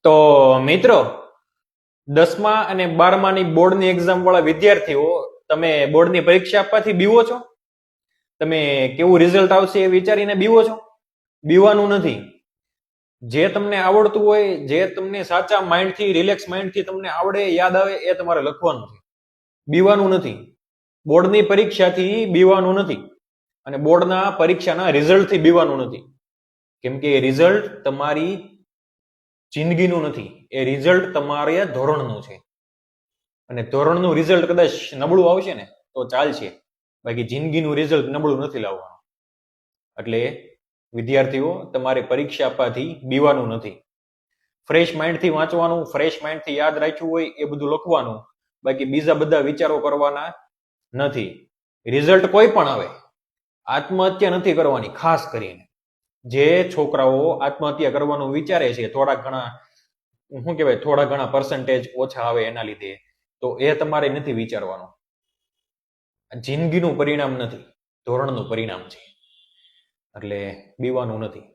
તો મિત્રો, 10મા અને 12માની બોર્ડની એક્ઝામ વાળા વિદ્યાર્થીઓ, તમે બોર્ડની પરીક્ષા આપવાથી બીવો છો? તમે કેવું રિઝલ્ટ આવશે એ વિચારીને બીવો છો? બીવાનું નથી. જે તમને આવડતું હોય, જે તમને સાચા માઇન્ડથી, રિલેક્સ માઇન્ડથી તમને આવડે, યાદ આવે, એ તમારે લખવાનું છે. બીવાનું નથી. બોર્ડની પરીક્ષાથી બીવાનું નથી, અને બોર્ડના પરીક્ષાના રિઝલ્ટથી બીવાનું નથી. કેમ કે રિઝલ્ટ તમારી જિંદગીનું નથી, એ રિઝલ્ટ તમારે ધોરણનું છે. અને ધોરણનું રિઝલ્ટ કદાચ નબળું આવશે ને તો ચાલશે, બાકી જિંદગીનું રિઝલ્ટ નબળું નથી લાવવાનું. એટલે વિદ્યાર્થીઓ, તમારે પરીક્ષા આપવાથી બીવાનું નથી. ફ્રેશ માઇન્ડથી વાંચવાનું, ફ્રેશ માઇન્ડથી યાદ રાખ્યું હોય એ બધું લખવાનું, બાકી બીજા બધા વિચારો કરવાના નથી. રિઝલ્ટ કોઈ પણ આવે, આત્મહત્યા નથી કરવાની. ખાસ કરીને જે છોકરાઓ આત્મહત્યા કરવાનું વિચારે છે, થોડા ઘણા પર્સન્ટેજ ઓછા આવે એના લીધે, તો એ તમારે નથી વિચારવાનું. જિંદગીનું પરિણામ નથી, ધોરણનું પરિણામ છે. એટલે બીવાનું નથી.